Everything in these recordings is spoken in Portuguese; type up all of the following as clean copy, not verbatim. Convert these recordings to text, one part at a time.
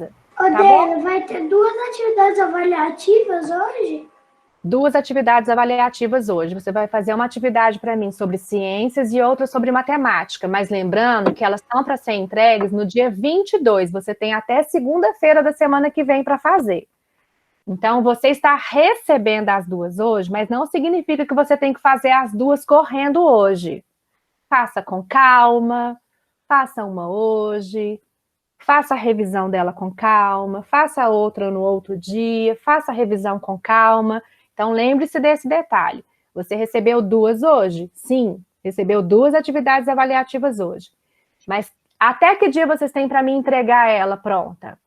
Ô, Tá Dena, vai ter duas atividades avaliativas hoje? Duas atividades avaliativas hoje. Você vai fazer uma atividade para mim sobre ciências e outra sobre matemática, mas lembrando que elas estão para ser entregues no dia 22. Você tem até segunda-feira da semana que vem para fazer. Então, você está recebendo as duas hoje, mas não significa que você tem que fazer as duas correndo hoje. Faça com calma, faça uma hoje, faça a revisão dela com calma, faça outra no outro dia, faça a revisão com calma. Então, lembre-se desse detalhe. Você recebeu duas hoje? Sim, recebeu duas atividades avaliativas hoje. Mas até que dia vocês têm para me entregar ela pronta?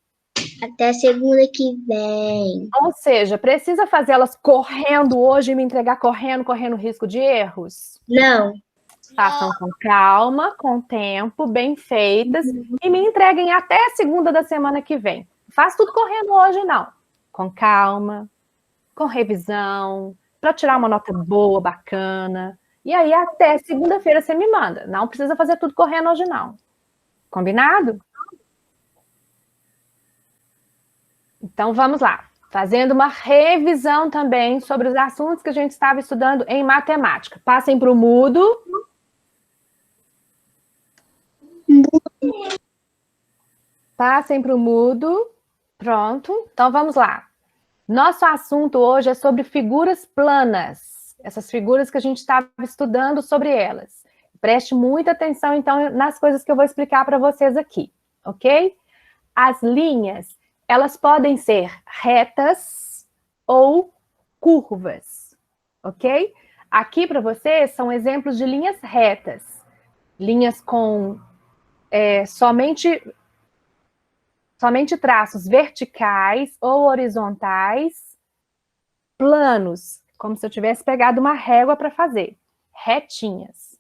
Até segunda que vem. Ou seja, precisa fazê-las correndo hoje e me entregar correndo risco de erros? Não. Façam com calma, com tempo, bem feitas, e me entreguem até a segunda da semana que vem. Faz tudo correndo hoje, não. Com calma, com revisão, para tirar uma nota boa, bacana. E aí, até segunda-feira você me manda. Não precisa fazer tudo correndo hoje, não. Combinado? Então, vamos lá. Fazendo uma revisão também sobre os assuntos que a gente estava estudando em matemática. Passem para o mudo. Passem para o mudo. Pronto. Então, vamos lá. Nosso assunto hoje é sobre figuras planas. Essas figuras que a gente estava estudando sobre elas. Preste muita atenção, então, nas coisas que eu vou explicar para vocês aqui, ok? As linhas, elas podem ser retas ou curvas, ok? Aqui para vocês são exemplos de linhas retas. Linhas com somente traços verticais ou horizontais, planos, como se eu tivesse pegado uma régua para fazer, retinhas.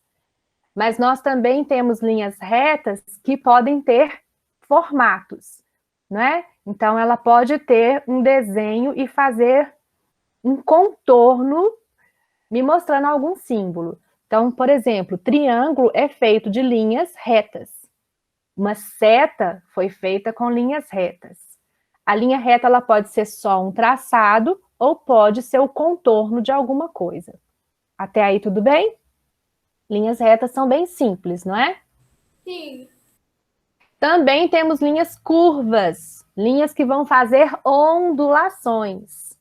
Mas nós também temos linhas retas que podem ter formatos, não é? Então, ela pode ter um desenho e fazer um contorno, me mostrando algum símbolo. Então, por exemplo, triângulo é feito de linhas retas. Uma seta foi feita com linhas retas. A linha reta ela pode ser só um traçado ou pode ser o contorno de alguma coisa. Até aí tudo bem? Linhas retas são bem simples, não é? Sim. Também temos linhas curvas, linhas que vão fazer ondulações.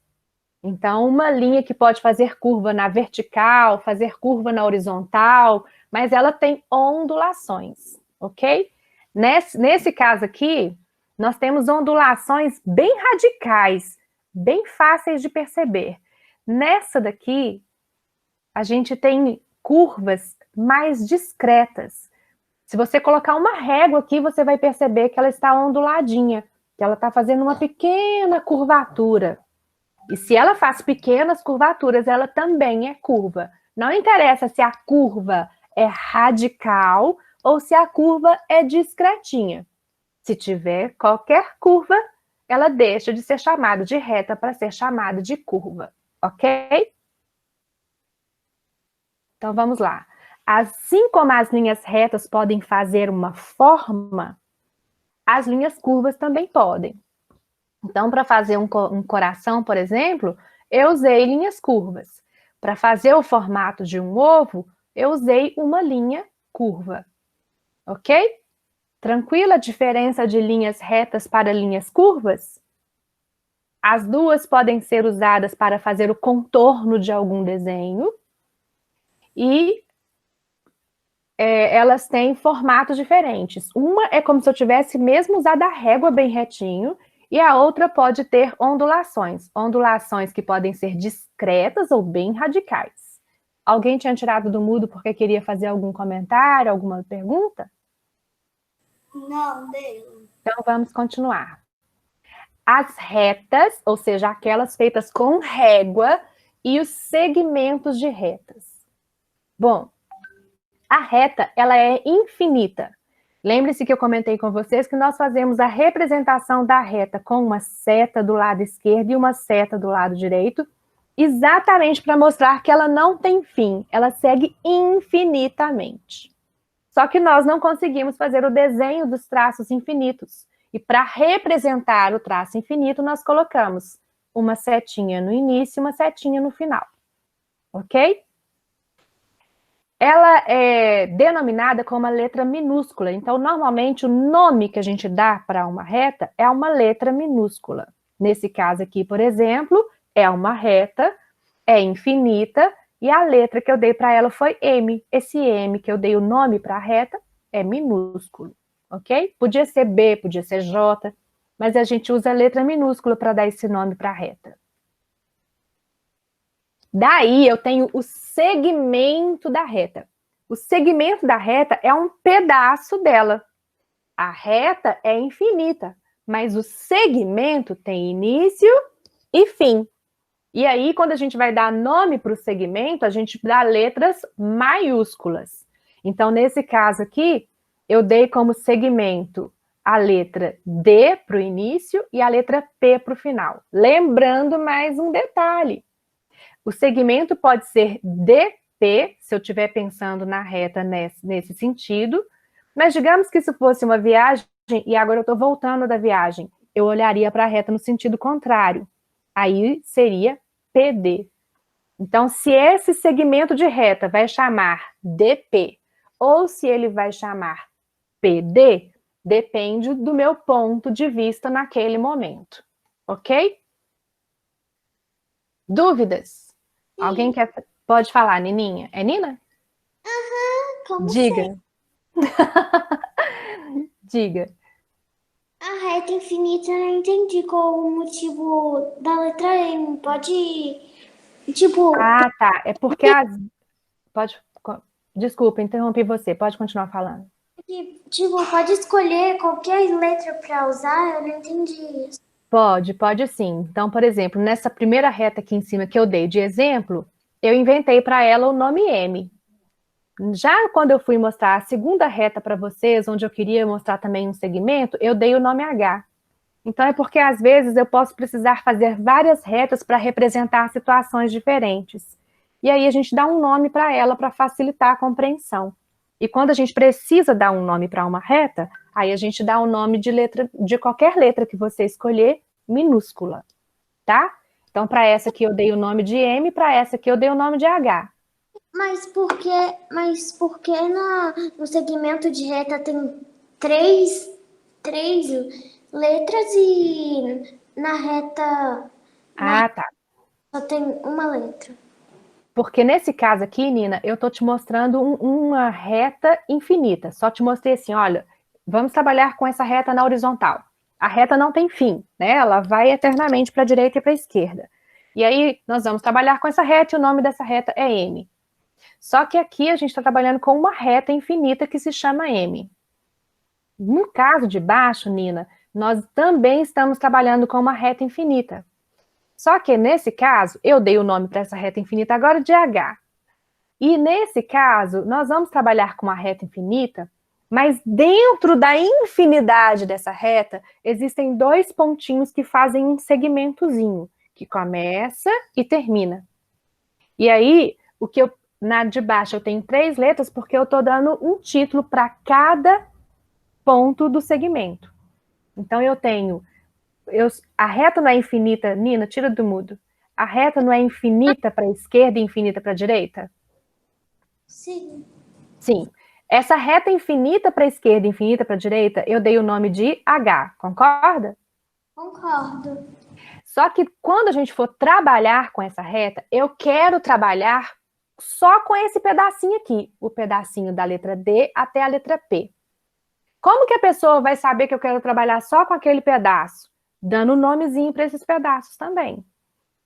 Então, uma linha que pode fazer curva na vertical, fazer curva na horizontal, mas ela tem ondulações, ok? Nesse caso aqui, nós temos ondulações bem radicais, bem fáceis de perceber. Nessa daqui, a gente tem curvas mais discretas. Se você colocar uma régua aqui, você vai perceber que ela está onduladinha, que ela está fazendo uma pequena curvatura. E se ela faz pequenas curvaturas, ela também é curva. Não interessa se a curva é radical ou se a curva é discretinha. Se tiver qualquer curva, ela deixa de ser chamada de reta para ser chamada de curva, ok? Então, vamos lá. Assim como as linhas retas podem fazer uma forma, as linhas curvas também podem. Então, para fazer um coração, por exemplo, eu usei linhas curvas. Para fazer o formato de um ovo, eu usei uma linha curva. Ok? Tranquila a diferença de linhas retas para linhas curvas? As duas podem ser usadas para fazer o contorno de algum desenho e elas têm formatos diferentes. Uma é como se eu tivesse mesmo usado a régua bem retinho e a outra pode ter ondulações. Ondulações que podem ser discretas ou bem radicais. Alguém tinha tirado do mudo porque queria fazer algum comentário, alguma pergunta? Não, dele. Então, vamos continuar. As retas, ou seja, aquelas feitas com régua, e os segmentos de retas. Bom, a reta, ela é infinita. Lembre-se que eu comentei com vocês que nós fazemos a representação da reta com uma seta do lado esquerdo e uma seta do lado direito, exatamente para mostrar que ela não tem fim, ela segue infinitamente. Só que nós não conseguimos fazer o desenho dos traços infinitos, E para representar o traço infinito, nós colocamos uma setinha no início e uma setinha no final. Ok? Ela é denominada como uma letra minúscula. Então, normalmente, o nome que a gente dá para uma reta é uma letra minúscula. Nesse caso aqui, por exemplo, é uma reta, é infinita, e a letra que eu dei para ela foi M. Esse M que eu dei o nome para a reta é minúsculo, ok? Podia ser B, podia ser J, mas a gente usa a letra minúscula para dar esse nome para a reta. Daí eu tenho o segmento da reta. O segmento da reta é um pedaço dela. A reta é infinita, mas o segmento tem início e fim. E aí, quando a gente vai dar nome para o segmento, a gente dá letras maiúsculas. Então, nesse caso aqui, eu dei como segmento a letra D para o início e a letra P para o final. Lembrando mais um detalhe. O segmento pode ser DP, se eu estiver pensando na reta nesse sentido, mas digamos que se fosse uma viagem, e agora eu estou voltando da viagem, eu olharia para a reta no sentido contrário. Aí seria PD. Então, se esse segmento de reta vai chamar DP ou se ele vai chamar PD, depende do meu ponto de vista naquele momento. Ok? Dúvidas? Sim. Alguém pode falar, Nininha? É Nina? Como Diga. Diga. A reta infinita, eu não entendi qual o motivo da letra M. Pode, tipo, Ah, tá. É porque Pode... Desculpa, interrompi você. Pode continuar falando. pode escolher qualquer letra para usar, eu não entendi isso. Pode sim. Então, por exemplo, nessa primeira reta aqui em cima que eu dei de exemplo, eu inventei para ela o nome M. Já quando eu fui mostrar a segunda reta para vocês, onde eu queria mostrar também um segmento, eu dei o nome H. Então, é porque às vezes eu posso precisar fazer várias retas para representar situações diferentes. E aí a gente dá um nome para ela para facilitar a compreensão. E quando a gente precisa dar um nome para uma reta, aí a gente dá o nome de qualquer letra que você escolher, minúscula, tá? Então, para essa aqui eu dei o nome de M, para essa aqui eu dei o nome de H. Mas por que no segmento de reta tem três letras e na reta Ah, tá. só tem uma letra? Porque nesse caso aqui, Nina, eu tô te mostrando uma reta infinita. Só te mostrei assim, olha, vamos trabalhar com essa reta na horizontal. A reta não tem fim, né? Ela vai eternamente para a direita e para a esquerda. E aí nós vamos trabalhar com essa reta e o nome dessa reta é M. Só que aqui a gente está trabalhando com uma reta infinita que se chama M. No caso de baixo, Nina, nós também estamos trabalhando com uma reta infinita. Só que nesse caso, eu dei o nome para essa reta infinita agora de H. E nesse caso, nós vamos trabalhar com uma reta infinita, mas dentro da infinidade dessa reta, existem dois pontinhos que fazem um segmentozinho, que começa e termina. E aí, na de baixo eu tenho 3 letras, porque eu estou dando um título para cada ponto do segmento. Então eu tenho... a reta não é infinita, Nina, tira do mudo. A reta não é infinita para a esquerda e infinita para a direita? Sim. Sim. Essa reta infinita para a esquerda e infinita para a direita, eu dei o nome de H, concorda? Concordo. Só que quando a gente for trabalhar com essa reta, eu quero trabalhar só com esse pedacinho aqui, o pedacinho da letra D até a letra P. Como que a pessoa vai saber que eu quero trabalhar só com aquele pedaço? Dando nomezinho para esses pedaços também.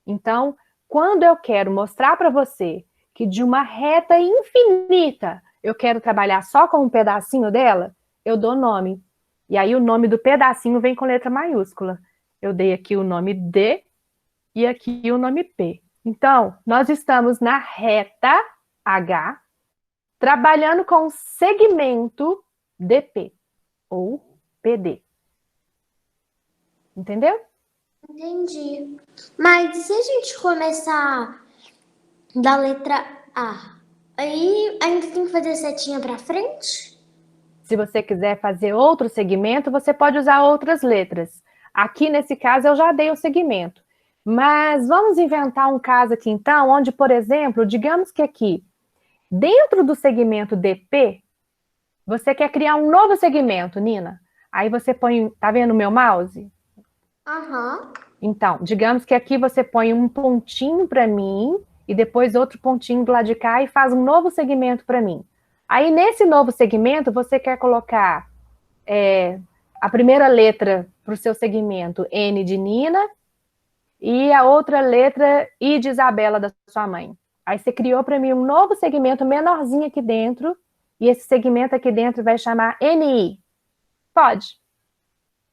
Então, quando eu quero mostrar para você que de uma reta infinita eu quero trabalhar só com um pedacinho dela, eu dou nome. E aí o nome do pedacinho vem com letra maiúscula. Eu dei aqui o nome D e aqui o nome P. Então, nós estamos na reta H, trabalhando com o segmento DP ou PD. Entendeu? Entendi. Mas e se a gente começar da letra A? Aí ainda tem que fazer setinha pra frente? Se você quiser fazer outro segmento, você pode usar outras letras. Aqui, nesse caso, eu já dei o segmento. Mas vamos inventar um caso aqui, então, onde, por exemplo, digamos que aqui, dentro do segmento DP, você quer criar um novo segmento, Nina. Aí você põe, tá vendo o meu mouse? Aham. Então, digamos que aqui você põe um pontinho para mim e depois outro pontinho do lado de cá e faz um novo segmento para mim. Aí, nesse novo segmento, você quer colocar a primeira letra para o seu segmento, N de Nina, e a outra letra, I de Isabela, da sua mãe. Aí você criou para mim um novo segmento menorzinho aqui dentro, e esse segmento aqui dentro vai chamar NI. Pode.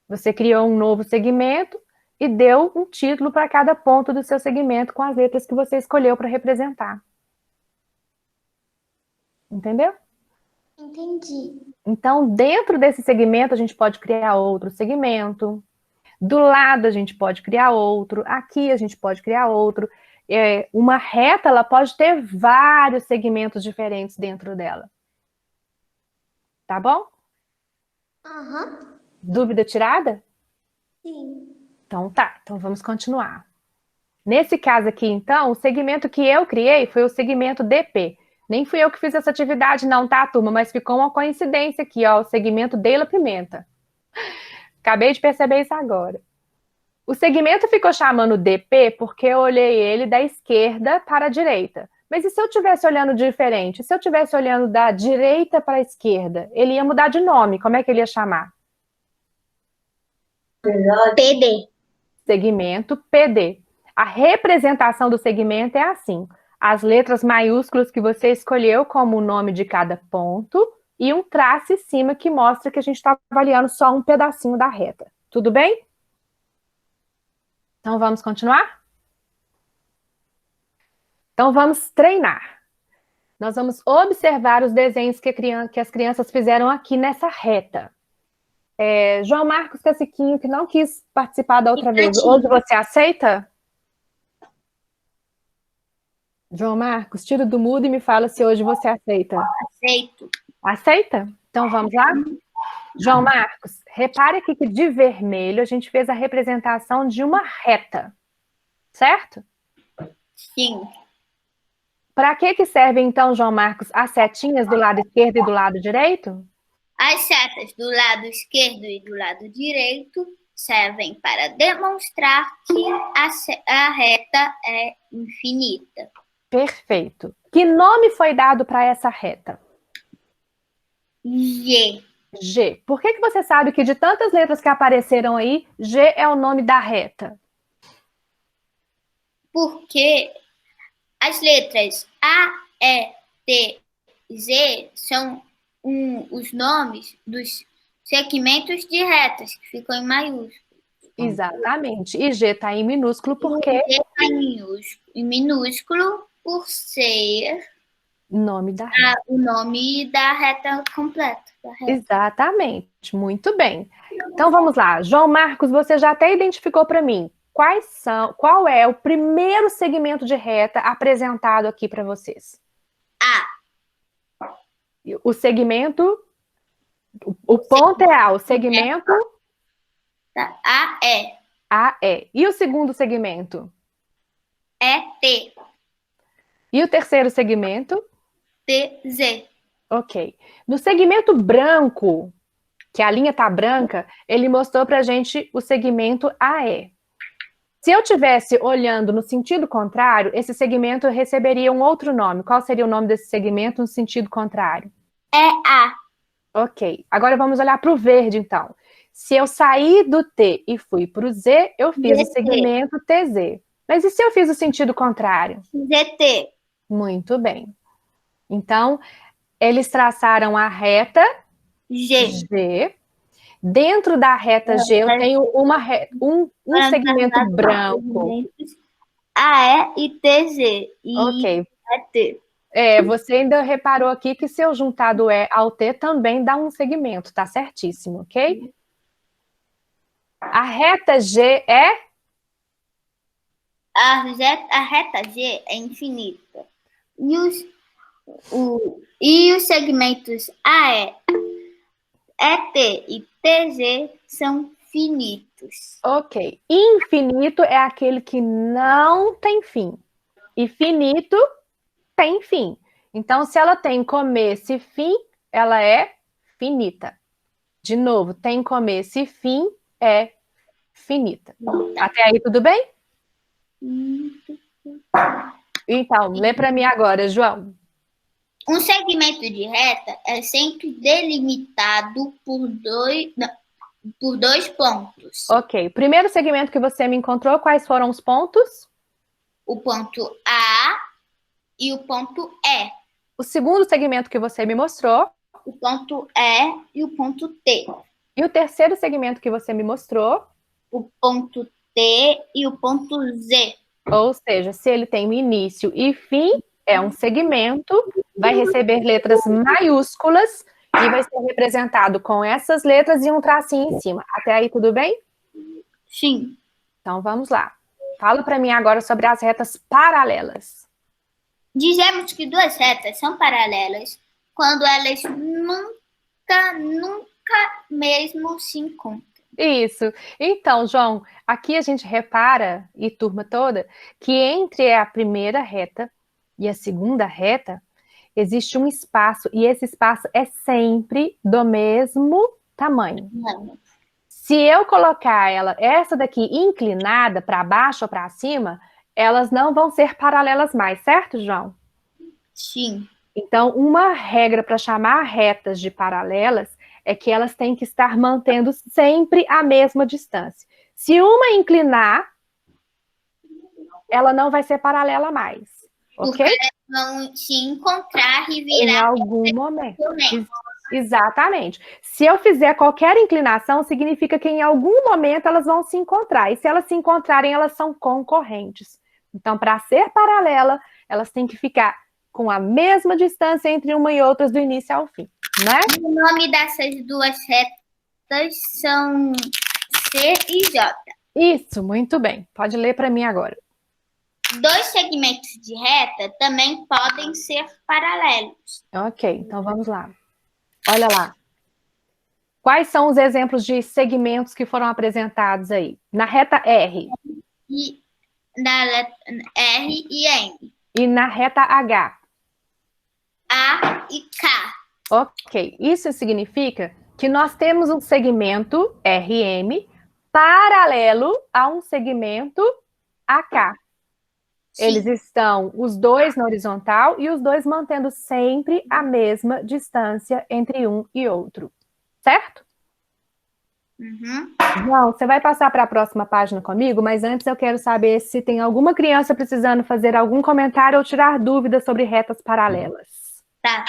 Você criou um novo segmento e deu um título para cada ponto do seu segmento com as letras que você escolheu para representar. Entendeu? Entendi. Então, dentro desse segmento, a gente pode criar outro segmento. Do lado, a gente pode criar outro. Aqui, a gente pode criar outro. Uma reta, ela pode ter vários segmentos diferentes dentro dela. Tá bom? Aham. Dúvida tirada? Sim. Então tá, então vamos continuar. Nesse caso aqui, então, o segmento que eu criei foi o segmento DP. Nem fui eu que fiz essa atividade não, tá, turma? Mas ficou uma coincidência aqui, ó, o segmento Deila Pimenta. Acabei de perceber isso agora. O segmento ficou chamando DP porque eu olhei ele da esquerda para a direita. Mas e se eu estivesse olhando diferente? Se eu estivesse olhando da direita para a esquerda, ele ia mudar de nome. Como é que ele ia chamar? PD. Segmento PD. A representação do segmento é assim: as letras maiúsculas que você escolheu como o nome de cada ponto e um traço em cima que mostra que a gente está avaliando só um pedacinho da reta. Tudo bem? Então vamos continuar? Então vamos treinar. Nós vamos observar os desenhos que as crianças fizeram aqui nessa reta. João Marcos Caciquinho, que não quis participar da outra vez, hoje você aceita? João Marcos, tira do mudo e me fala se hoje você aceita. Aceito. Aceita? Então vamos lá? João Marcos, repare aqui que de vermelho a gente fez a representação de uma reta, certo? Sim. Para que servem então, João Marcos, as setinhas do lado esquerdo e do lado direito? As setas do lado esquerdo e do lado direito servem para demonstrar que a reta é infinita. Perfeito. Que nome foi dado para essa reta? G. G. Por que você sabe que de tantas letras que apareceram aí, G é o nome da reta? Porque as letras A, E, T, Z são os nomes dos segmentos de retas, que ficam em maiúsculo. Exatamente. E G está em minúsculo porque... G está em minúsculo por ser nome da reta. o nome da reta completa. Exatamente. Muito bem. Então vamos lá. João Marcos, você já até identificou para mim qual é o primeiro segmento de reta apresentado aqui para vocês? A. O segmento... O ponto é A, o segmento... AE. AE. E o segundo segmento? T. E o terceiro segmento? TZ. Ok. No segmento branco, que a linha tá branca, ele mostrou pra gente o segmento AE. Se eu tivesse olhando no sentido contrário, esse segmento receberia um outro nome. Qual seria o nome desse segmento no sentido contrário? É A. Ok. Agora vamos olhar para o verde, então. Se eu sair do T e fui para o Z, eu fiz o segmento TZ. Mas e se eu fiz o sentido contrário? ZT. Muito bem. Então, eles traçaram a reta G. Dentro da reta G, eu tenho um segmento branco. AE e TZ. Ok. T. Você ainda reparou aqui que se eu juntar do E ao T também dá um segmento, tá certíssimo, ok? A reta G é? A reta G é infinita. E os segmentos AE ET e TZ são finitos. Ok. Infinito é aquele que não tem fim. E finito tem fim. Então, se ela tem começo e fim, ela é finita. De novo, tem começo e fim, é finita. Até aí, tudo bem? Então, lê para mim agora, João. Um segmento de reta é sempre delimitado por dois pontos. Ok. O primeiro segmento que você me encontrou, quais foram os pontos? O ponto A e o ponto E. O segundo segmento que você me mostrou? O ponto E e o ponto T. E o terceiro segmento que você me mostrou? O ponto T e o ponto Z. Ou seja, se ele tem um início e fim, é um segmento, vai receber letras maiúsculas e vai ser representado com essas letras e um tracinho em cima. Até aí, tudo bem? Sim. Então, vamos lá. Fala para mim agora sobre as retas paralelas. Dizemos que duas retas são paralelas quando elas nunca mesmo se encontram. Isso. Então, João, aqui a gente repara, e turma toda, que entre a primeira reta e a segunda reta, existe um espaço, e esse espaço é sempre do mesmo tamanho. Não. Se eu colocar essa daqui inclinada para baixo ou para cima, elas não vão ser paralelas mais, certo, João? Sim. Então, uma regra para chamar retas de paralelas é que elas têm que estar mantendo sempre a mesma distância. Se uma inclinar, ela não vai ser paralela mais, ok? Porque elas vão se encontrar e Em virar algum momento. momento. Exatamente. Se eu fizer qualquer inclinação, significa que em algum momento elas vão se encontrar. E se elas se encontrarem, elas são concorrentes. Então, para ser paralela, elas têm que ficar com a mesma distância entre uma e outras do início ao fim, né? O nome dessas duas retas são C e J. Isso, muito bem. Pode ler para mim agora. Dois segmentos de reta também podem ser paralelos. Ok, então vamos lá. Olha lá. Quais são os exemplos de segmentos que foram apresentados aí? Na reta R. E na letra R e M. E na reta H. A e K. Ok, isso significa que nós temos um segmento RM paralelo a um segmento AK. Sim. Eles estão os dois na horizontal e os dois mantendo sempre a mesma distância entre um e outro. Certo? Uhum. João, você vai passar para a próxima página comigo, mas antes eu quero saber se tem alguma criança precisando fazer algum comentário ou tirar dúvidas sobre retas paralelas. Tá.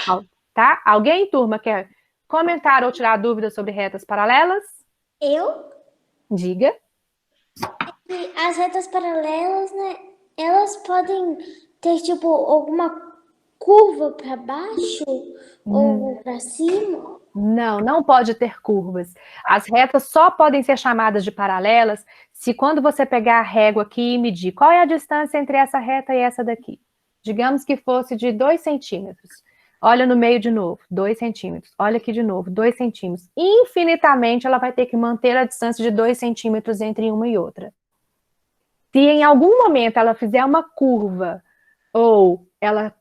Tá? Alguém, turma, quer comentar ou tirar dúvidas sobre retas paralelas? Eu? Diga. E as retas paralelas, né? Elas podem ter, tipo, alguma curva para baixo ou para cima? Não, não pode ter curvas. As retas só podem ser chamadas de paralelas se quando você pegar a régua aqui e medir qual é a distância entre essa reta e essa daqui. Digamos que fosse de 2 centímetros. Olha no meio de novo, 2 centímetros. Olha aqui de novo, 2 centímetros. Infinitamente ela vai ter que manter a distância de 2 centímetros entre uma e outra. Se em algum momento ela fizer uma curva ou ela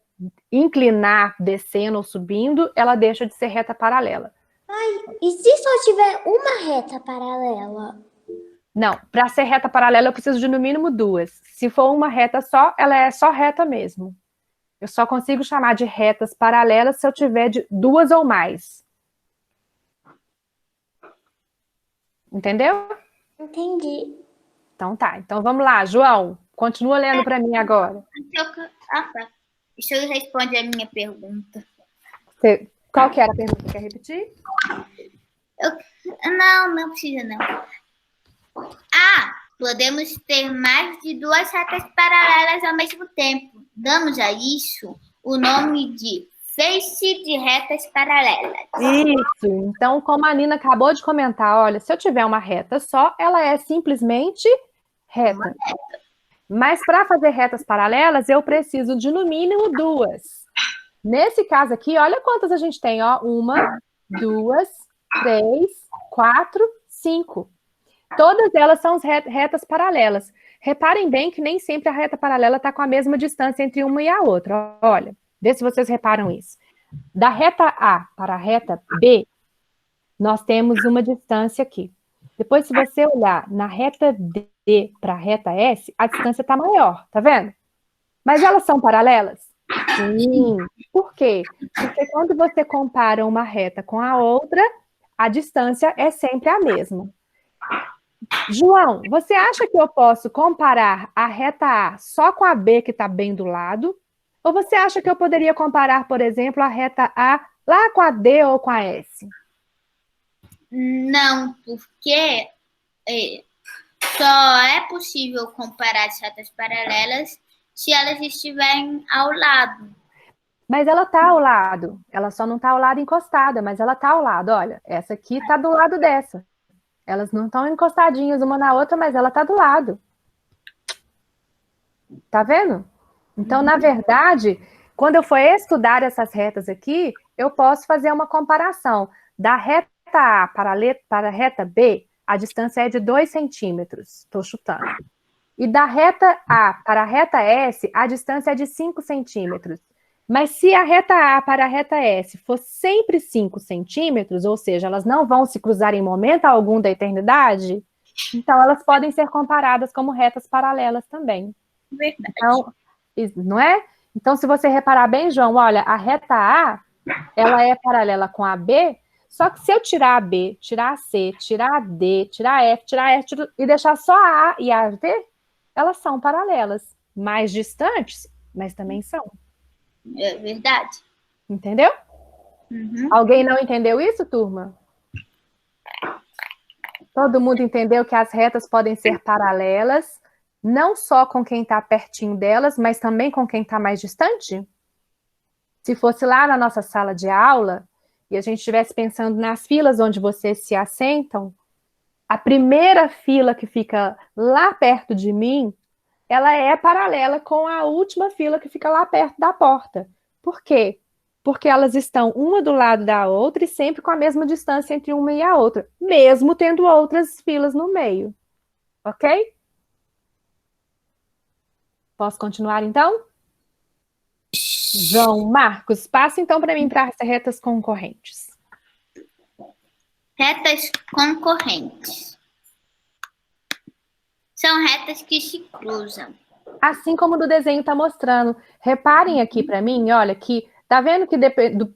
inclinar descendo ou subindo, ela deixa de ser reta paralela. E se só tiver uma reta paralela? Não, para ser reta paralela eu preciso de no mínimo 2. Se for uma reta só, ela é só reta mesmo. Eu só consigo chamar de retas paralelas se eu tiver de 2 ou mais. Entendeu? Entendi. Então tá. Então vamos lá, João. Continua lendo para mim agora. Deixa eu responder a minha pergunta. Qual que era a pergunta? Quer repetir? Não precisa não. Podemos ter mais de duas retas paralelas ao mesmo tempo. Damos a isso o nome de feixe de retas paralelas. Isso. Então, como a Nina acabou de comentar, olha, se eu tiver uma reta só, ela é simplesmente reta. Mas para fazer retas paralelas, eu preciso de no mínimo 2. Nesse caso aqui, olha quantas a gente tem, ó. 1, 2, 3, 4, 5. Todas elas são retas paralelas. Reparem bem que nem sempre a reta paralela está com a mesma distância entre uma e a outra. Olha, vê se vocês reparam isso. Da reta A para a reta B, nós temos uma distância aqui. Depois, se você olhar na reta D para a reta S, a distância está maior, tá vendo? Mas elas são paralelas? Sim. Por quê? Porque quando você compara uma reta com a outra, a distância é sempre a mesma. João, você acha que eu posso comparar a reta A só com a B que está bem do lado? Ou você acha que eu poderia comparar, por exemplo, a reta A lá com a D ou com a S? Não, porque só é possível comparar as retas paralelas se elas estiverem ao lado. Mas ela está ao lado. Ela só não está ao lado encostada, mas ela está ao lado. Olha, essa aqui está do lado dessa. Elas não estão encostadinhas uma na outra, mas ela está do lado. Tá vendo? Então, na verdade, quando eu for estudar essas retas aqui, eu posso fazer uma comparação. Da reta A para a reta B, a distância é de 2 centímetros. Estou chutando. E da reta A para a reta S, a distância é de 5 centímetros. Mas se a reta A para a reta S for sempre 5 centímetros, ou seja, elas não vão se cruzar em momento algum da eternidade, então elas podem ser comparadas como retas paralelas também. Verdade. Então, não é? Então, se você reparar bem, João, olha, a reta A, ela é paralela com a B, só que se eu tirar a B, tirar a C, tirar a D, tirar a F, tirar a S e deixar só a A e a V, elas são paralelas. Mais distantes, mas também são. É verdade. Entendeu? Uhum. Alguém não entendeu isso, turma? Todo mundo entendeu que as retas podem ser paralelas, não só com quem está pertinho delas, mas também com quem está mais distante? Se fosse lá na nossa sala de aula, e a gente estivesse pensando nas filas onde vocês se assentam, a primeira fila que fica lá perto de mim, ela é paralela com a última fila que fica lá perto da porta. Por quê? Porque elas estão uma do lado da outra e sempre com a mesma distância entre uma e a outra, mesmo tendo outras filas no meio. Ok? Posso continuar, então? João Marcos, passa então para mim para as retas concorrentes. Retas concorrentes. São retas que se cruzam. Assim como no desenho está mostrando. Reparem aqui para mim, olha, que tá vendo que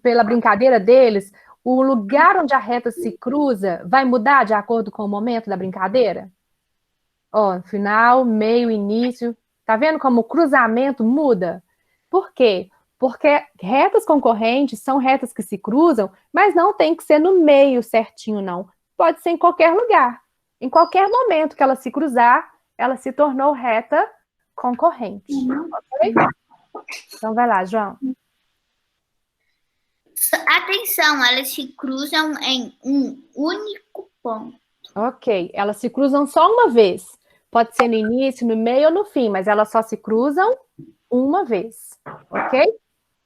pela brincadeira deles, o lugar onde a reta se cruza vai mudar de acordo com o momento da brincadeira? Ó, final, meio, início. Tá vendo como o cruzamento muda? Por quê? Porque retas concorrentes são retas que se cruzam, mas não tem que ser no meio certinho, não. Pode ser em qualquer lugar. Em qualquer momento que ela se cruzar, ela se tornou reta concorrente. Ok? Então vai lá, João. Atenção, elas se cruzam em um único ponto. Ok, elas se cruzam só uma vez. Pode ser no início, no meio ou no fim, mas elas só se cruzam uma vez. Ok?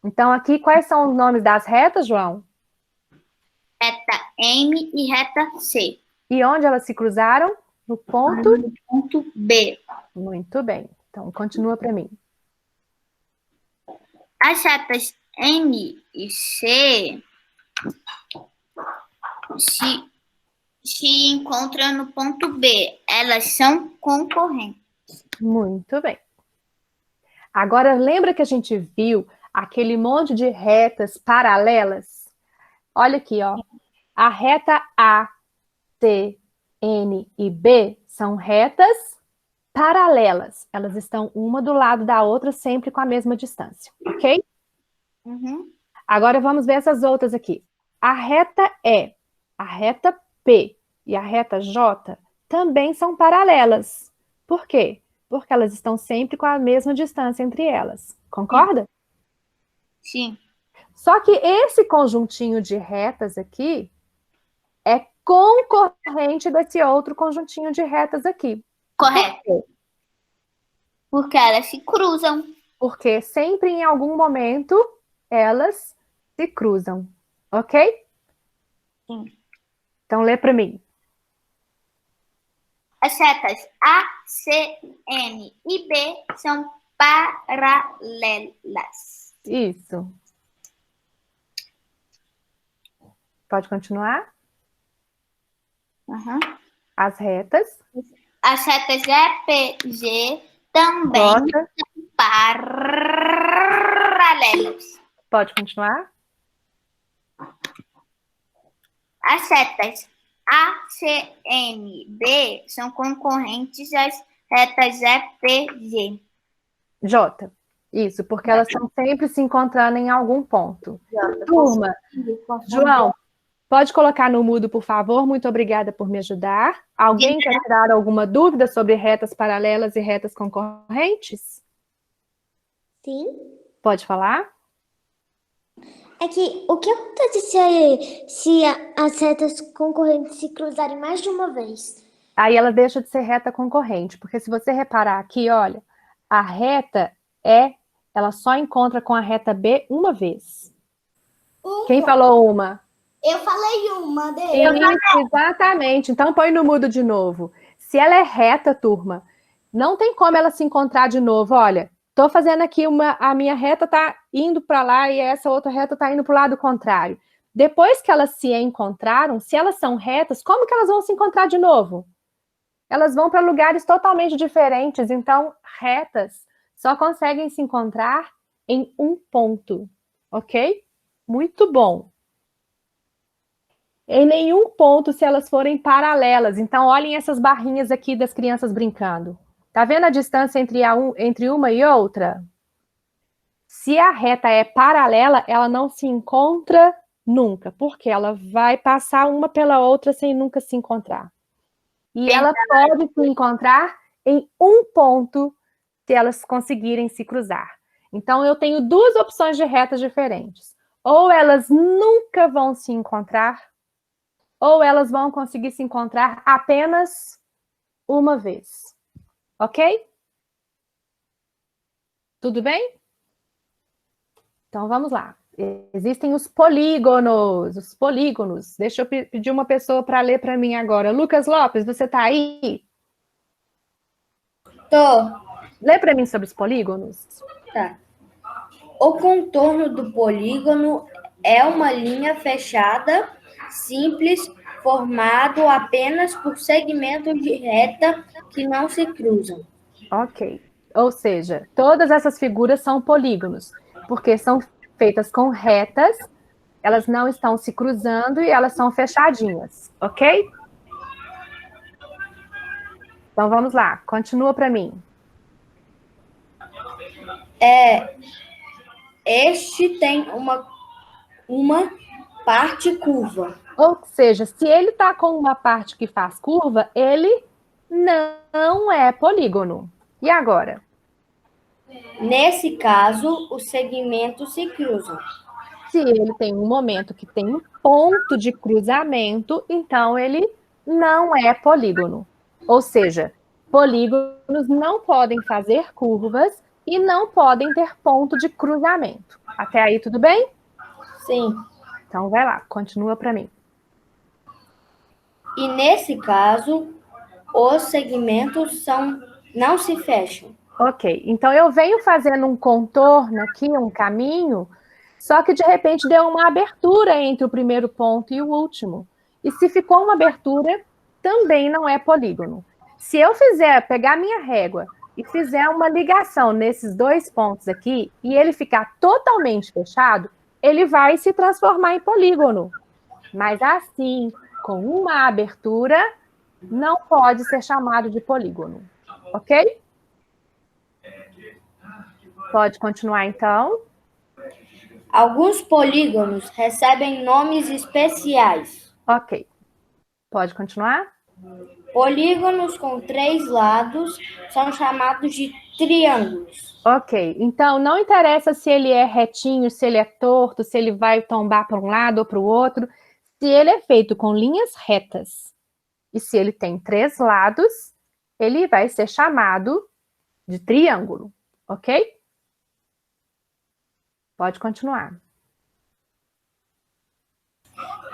Então aqui, quais são os nomes das retas, João? Reta M e reta C. E onde elas se cruzaram? No ponto? No ponto B. Muito bem. Então, continua para mim. As retas M e C se encontram no ponto B. Elas são concorrentes. Muito bem. Agora, lembra que a gente viu aquele monte de retas paralelas? Olha aqui, ó. A reta A, C, N e B são retas paralelas. Elas estão uma do lado da outra, sempre com a mesma distância, ok? Uhum. Agora vamos ver essas outras aqui. A reta E, a reta P e a reta J também são paralelas. Por quê? Porque elas estão sempre com a mesma distância entre elas. Concorda? Sim. Só que esse conjuntinho de retas aqui é concorrente desse outro conjuntinho de retas aqui. Correto. Por quê? Porque elas se cruzam. Porque sempre em algum momento elas se cruzam. Ok? Sim. Então, lê para mim. As setas A, C, N e B são paralelas. Isso. Pode continuar? Uhum. As retas. As setas E, P, G também J. são paralelas. Pode continuar? As setas A, C, N, B são concorrentes às retas E, P, G. J. Isso, porque elas estão sempre se encontrando em algum ponto. Turma, João, pode colocar no mudo, por favor? Muito obrigada por me ajudar. Alguém quer tirar alguma dúvida sobre retas paralelas e retas concorrentes? Sim. Pode falar? É que o que acontece se as retas concorrentes se cruzarem mais de uma vez? Aí ela deixa de ser reta concorrente, porque se você reparar aqui, olha, a reta E, ela só encontra com a reta B uma vez. Quem falou uma? Eu falei uma dele. Isso, exatamente. Então põe no mudo de novo. Se ela é reta, turma, não tem como ela se encontrar de novo. Olha, estou fazendo aqui a minha reta está indo para lá e essa outra reta está indo para o lado contrário. Depois que elas se encontraram, se elas são retas, como que elas vão se encontrar de novo? Elas vão para lugares totalmente diferentes. Então, retas só conseguem se encontrar em um ponto, ok? Muito bom. Em nenhum ponto se elas forem paralelas. Então, olhem essas barrinhas aqui das crianças brincando. Tá vendo a distância entre uma e outra? Se a reta é paralela, ela não se encontra nunca, porque ela vai passar uma pela outra sem nunca se encontrar. E ela pode se encontrar em um ponto se elas conseguirem se cruzar. Então, eu tenho duas opções de retas diferentes. Ou elas nunca vão se encontrar, ou elas vão conseguir se encontrar apenas uma vez. Ok? Tudo bem? Então, vamos lá. Existem os polígonos. Os polígonos. Deixa eu pedir uma pessoa para ler para mim agora. Lucas Lopes, você está aí? Tô. Lê para mim sobre os polígonos. Tá. O contorno do polígono é uma linha fechada, simples, formado apenas por segmentos de reta que não se cruzam. Ok. Ou seja, todas essas figuras são polígonos, porque são feitas com retas, elas não estão se cruzando e elas são fechadinhas, ok? Então vamos lá, continua para mim. Este tem uma parte curva. Ou seja, se ele está com uma parte que faz curva, ele não é polígono. E agora? Nesse caso, os segmentos se cruzam. Se ele tem um momento que tem um ponto de cruzamento, então ele não é polígono. Ou seja, polígonos não podem fazer curvas e não podem ter ponto de cruzamento. Até aí, tudo bem? Sim. Então, vai lá, continua para mim. E nesse caso, os segmentos não se fecham. Ok, então eu venho fazendo um contorno aqui, um caminho, só que de repente deu uma abertura entre o primeiro ponto e o último. E se ficou uma abertura, também não é polígono. Se eu pegar minha régua e fizer uma ligação nesses dois pontos aqui, e ele ficar totalmente fechado, ele vai se transformar em polígono. Mas assim, com uma abertura, não pode ser chamado de polígono. Ok? Pode continuar, então. Alguns polígonos recebem nomes especiais. Ok. Pode continuar? Polígonos com 3 lados são chamados de triângulos. Ok. Então, não interessa se ele é retinho, se ele é torto, se ele vai tombar para um lado ou para o outro. Se ele é feito com linhas retas e se ele tem 3 lados, ele vai ser chamado de triângulo. Ok? Pode continuar.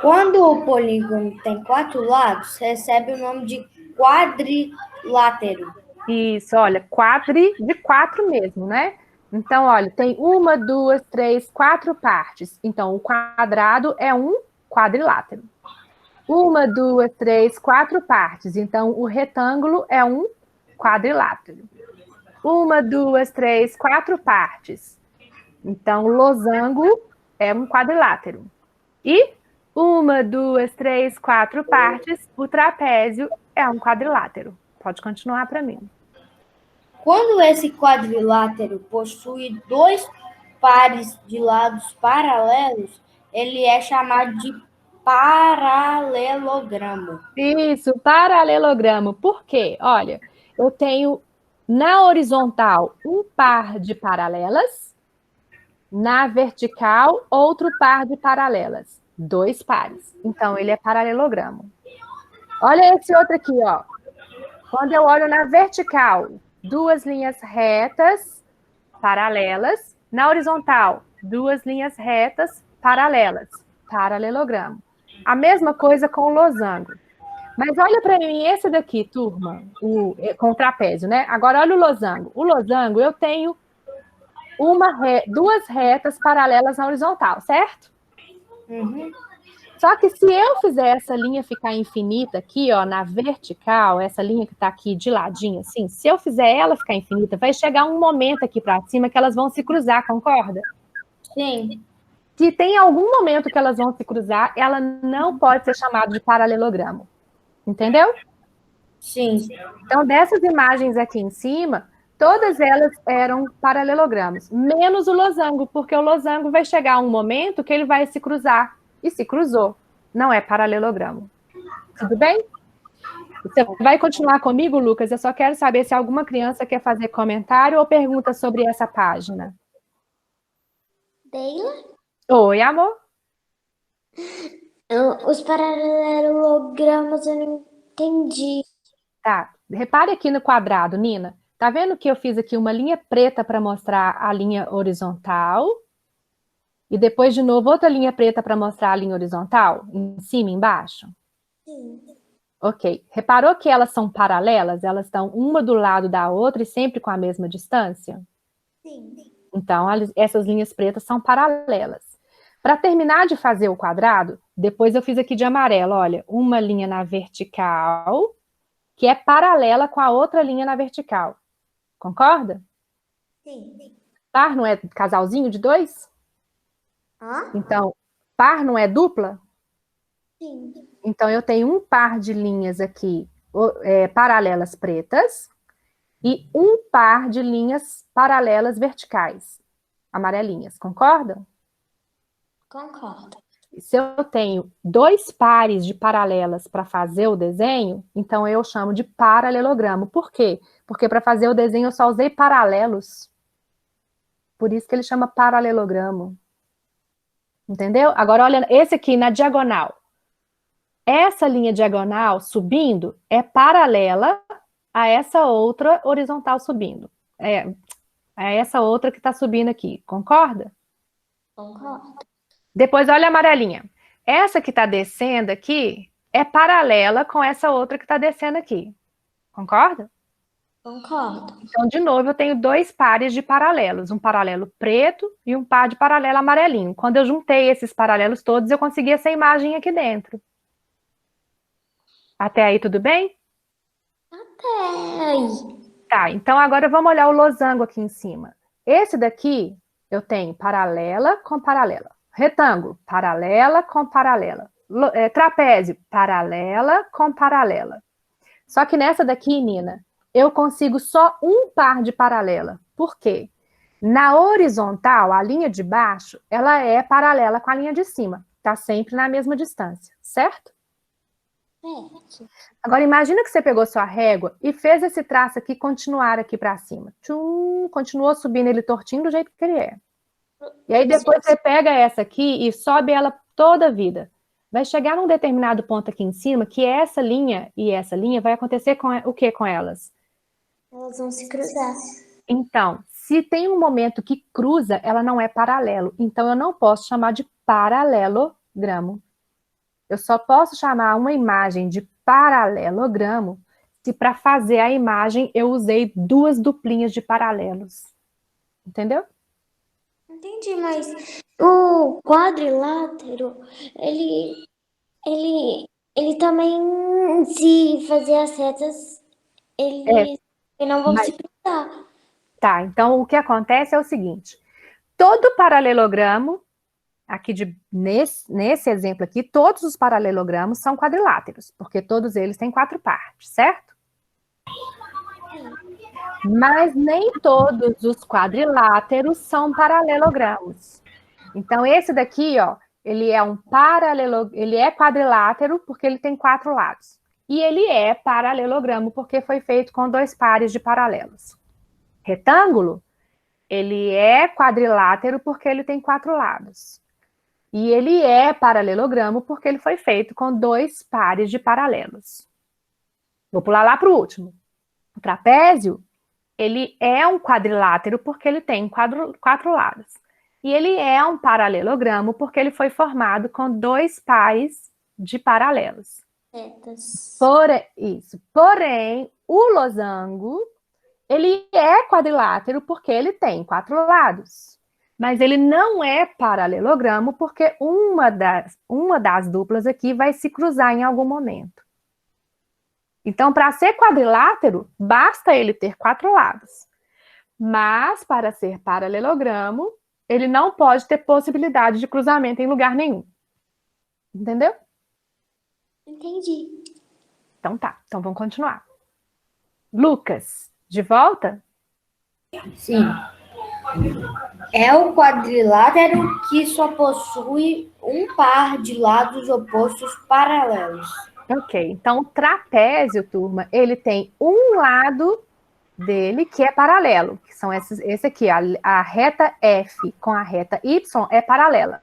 Quando o polígono tem 4 lados, recebe o nome de quadrilátero. Isso, olha, de 4 mesmo, né? Então, olha, tem 1, 2, 3, 4 partes. Então, o quadrado é um quadrilátero. 1, 2, 3, 4 partes. Então, o retângulo é um quadrilátero. 1, 2, 3, 4 partes. Então, o losango é um quadrilátero. E 1, 2, 3, 4 partes, o trapézio é um quadrilátero. Pode continuar para mim. Quando esse quadrilátero possui 2 pares de lados paralelos, ele é chamado de paralelogramo. Isso, paralelogramo. Por quê? Olha, eu tenho na horizontal um par de paralelas, na vertical outro par de paralelas. 2 pares. Então, ele é paralelogramo. Olha esse outro aqui, ó. Quando eu olho na vertical, 2 linhas retas paralelas. Na horizontal, 2 linhas retas paralelas. Paralelogramo. A mesma coisa com o losango. Mas olha para mim esse daqui, turma, com o trapézio, né? Agora olha o losango. O losango eu tenho 2 retas paralelas na horizontal, certo? Uhum. Só que se eu fizer essa linha ficar infinita aqui, ó, na vertical, essa linha que está aqui de ladinho, assim, se eu fizer ela ficar infinita, vai chegar um momento aqui para cima que elas vão se cruzar, concorda? Sim. Se tem algum momento que elas vão se cruzar, ela não pode ser chamada de paralelogramo. Entendeu? Sim. Então, dessas imagens aqui em cima, todas elas eram paralelogramos, menos o losango, porque o losango vai chegar um momento que ele vai se cruzar. E se cruzou. Não é paralelogramo. Tudo bem? Você vai continuar comigo, Lucas? Eu só quero saber se alguma criança quer fazer comentário ou pergunta sobre essa página. Deila? Oi, amor. Os paralelogramas eu não entendi. Tá. Repare aqui no quadrado, Nina. Tá vendo que eu fiz aqui uma linha preta para mostrar a linha horizontal? E depois, de novo, outra linha preta para mostrar a linha horizontal? Em cima e embaixo? Sim. Ok. Reparou que elas são paralelas? Elas estão uma do lado da outra e sempre com a mesma distância? Sim. Então, essas linhas pretas são paralelas. Para terminar de fazer o quadrado, depois eu fiz aqui de amarelo, olha, uma linha na vertical, que é paralela com a outra linha na vertical. Concorda? Sim. Par não é casalzinho de 2? Hã? Então, par não é dupla? Sim. Então, eu tenho um par de linhas aqui paralelas pretas e um par de linhas paralelas verticais, amarelinhas. Concordam? Concordo. Se eu tenho 2 pares de paralelas para fazer o desenho, então eu chamo de paralelogramo. Por quê? Porque para fazer o desenho eu só usei paralelos. Por isso que ele chama paralelogramo. Entendeu? Agora, olha esse aqui na diagonal. Essa linha diagonal subindo é paralela a essa outra horizontal subindo. É essa outra que está subindo aqui. Concorda? Concordo. Depois, olha a amarelinha. Essa que está descendo aqui é paralela com essa outra que está descendo aqui. Concorda? Concordo. Então, de novo, eu tenho 2 pares de paralelos. Um paralelo preto e um par de paralelo amarelinho. Quando eu juntei esses paralelos todos, eu consegui essa imagem aqui dentro. Até aí, tudo bem? Até aí. Tá, então agora vamos olhar o losango aqui em cima. Esse daqui, eu tenho paralela com paralela. Retângulo, paralela com paralela. Trapézio, paralela com paralela. Só que nessa daqui, Nina, eu consigo só um par de paralela. Por quê? Na horizontal, a linha de baixo, ela é paralela com a linha de cima. Tá sempre na mesma distância, certo? Certo. Agora, imagina que você pegou sua régua e fez esse traço aqui continuar aqui para cima. Tchum, continuou subindo ele tortinho do jeito que ele é. E aí depois você pega essa aqui e sobe ela toda a vida. Vai chegar num determinado ponto aqui em cima que essa linha e essa linha vai acontecer com o que com elas? Elas vão se cruzar. Então, se tem um momento que cruza, ela não é paralelo. Então, eu não posso chamar de paralelogramo. Eu só posso chamar uma imagem de paralelogramo se para fazer a imagem eu usei 2 duplinhas de paralelos. Entendeu? Entendi, mas o quadrilátero, ele também, se fazer as retas, eles não vão mas- se cruzar. Tá, então o que acontece é o seguinte: todo paralelogramo, aqui nesse exemplo aqui, todos os paralelogramos são quadriláteros, porque todos eles têm 4 partes, certo? Mas nem todos os quadriláteros são paralelogramos. Então, esse daqui, ó, ele é quadrilátero porque ele tem 4 lados. E ele é paralelogramo porque foi feito com 2 pares de paralelos. Retângulo, ele é quadrilátero porque ele tem 4 lados. E ele é paralelogramo porque ele foi feito com 2 pares de paralelos. Vou pular lá para o último. O trapézio, ele é um quadrilátero porque ele tem 4 lados. E ele é um paralelogramo porque ele foi formado com 2 pares de paralelos. Retas. Porém, o losango, ele é quadrilátero porque ele tem 4 lados. Mas ele não é paralelogramo porque uma das duplas aqui vai se cruzar em algum momento. Então, para ser quadrilátero, basta ele ter 4 lados. Mas, para ser paralelogramo, ele não pode ter possibilidade de cruzamento em lugar nenhum. Entendeu? Entendi. Então tá, então vamos continuar. Lucas, de volta? Sim. É o quadrilátero que só possui um par de lados opostos paralelos. Ok, então o trapézio, turma, ele tem um lado dele que é paralelo, que são esse aqui, a reta F com a reta Y é paralela.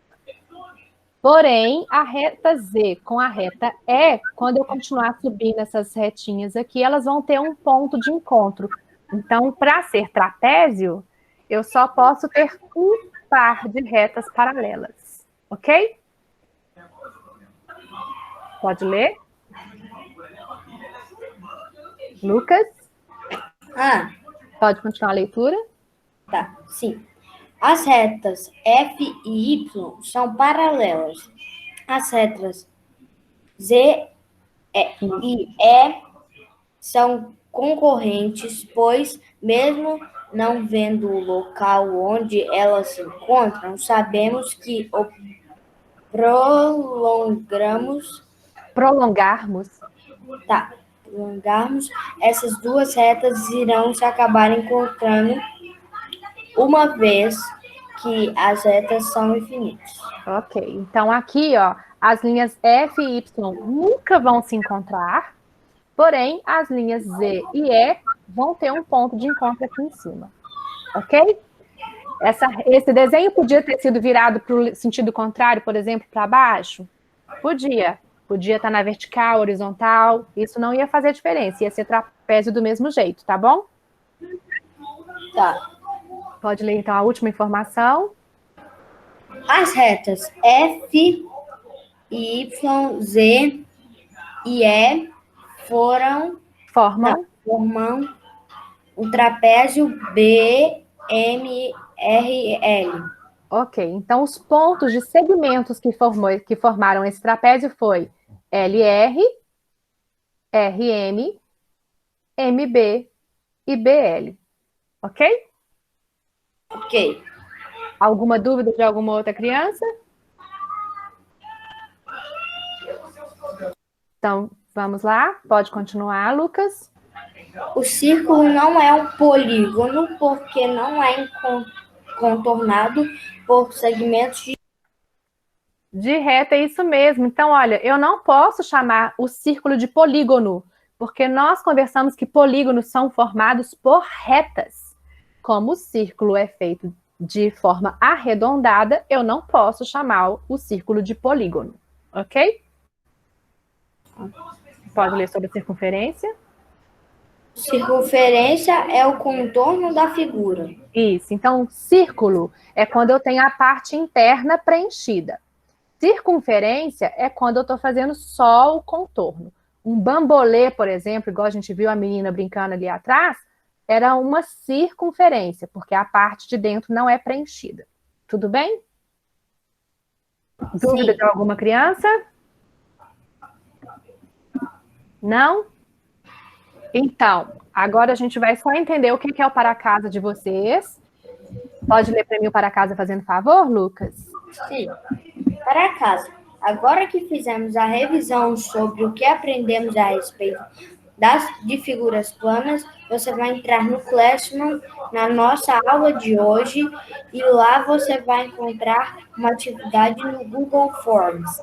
Porém, a reta Z com a reta E, quando eu continuar subindo essas retinhas aqui, elas vão ter um ponto de encontro. Então, para ser trapézio, eu só posso ter um par de retas paralelas, ok? Pode ler? Lucas? Pode continuar a leitura? Tá, sim. As retas F e Y são paralelas. As retas Z e E são concorrentes, pois, mesmo não vendo o local onde elas se encontram, sabemos que o prolongarmos essas duas retas irão se acabar encontrando uma vez que as retas são infinitas. Ok, então aqui, ó, as linhas F e Y nunca vão se encontrar, porém, as linhas Z e E vão ter um ponto de encontro aqui em cima, ok? Esse desenho podia ter sido virado para o sentido contrário, por exemplo, para baixo? Podia. Podia estar na vertical, horizontal, isso não ia fazer diferença, ia ser trapézio do mesmo jeito, tá bom? Tá. Pode ler, então, a última informação. As retas F, Y, Z e E formam um trapézio BMRL. Ok, então os pontos de segmentos que formaram esse trapézio foi LR, RM, MB e BL. Ok? Ok. Alguma dúvida de alguma outra criança? Então, vamos lá. Pode continuar, Lucas. O círculo não é um polígono porque não é contornado por segmentos de reta é isso mesmo. Então, olha, eu não posso chamar o círculo de polígono, porque nós conversamos que polígonos são formados por retas. Como o círculo é feito de forma arredondada, eu não posso chamar o círculo de polígono, ok? Pode ler sobre a circunferência? Circunferência é o contorno da figura. Isso, então círculo é quando eu tenho a parte interna preenchida. circunferência é quando eu estou fazendo só o contorno. Um bambolê, por exemplo, igual a gente viu a menina brincando ali atrás, era uma circunferência, porque a parte de dentro não é preenchida. Tudo bem? Dúvida de alguma criança? Não? Então, agora a gente vai só entender o que é o para-casa de vocês. Pode ler para mim o para-casa fazendo favor, Lucas? Sim. Para casa. Agora que fizemos a revisão sobre o que aprendemos a respeito de figuras planas, você vai entrar no Classroom, na nossa aula de hoje, e lá você vai encontrar uma atividade no Google Forms.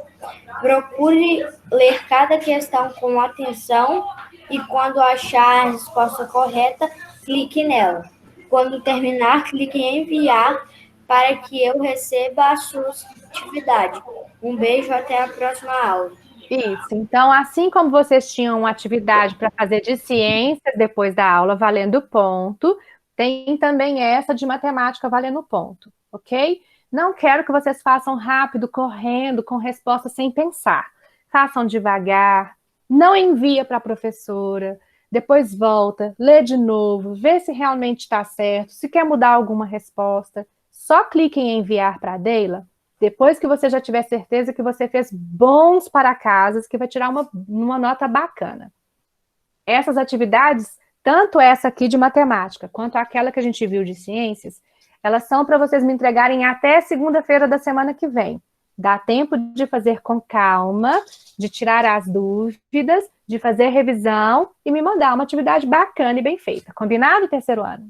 Procure ler cada questão com atenção e quando achar a resposta correta, clique nela. Quando terminar, clique em enviar para que eu receba a sua atividade. Um beijo, até a próxima aula. Isso. Então, assim como vocês tinham uma atividade para fazer de ciências depois da aula, valendo ponto, tem também essa de matemática valendo ponto, ok? Não quero que vocês façam rápido, correndo, com resposta sem pensar. Façam devagar, não envia para a professora, depois volta, lê de novo, vê se realmente está certo, se quer mudar alguma resposta. Só clique em enviar para a Deila depois que você já tiver certeza que você fez bons para-casas, que vai tirar uma nota bacana. Essas atividades, tanto essa aqui de matemática, quanto aquela que a gente viu de ciências, elas são para vocês me entregarem até segunda-feira da semana que vem. Dá tempo de fazer com calma, de tirar as dúvidas, de fazer revisão e me mandar uma atividade bacana e bem feita. Combinado, terceiro ano?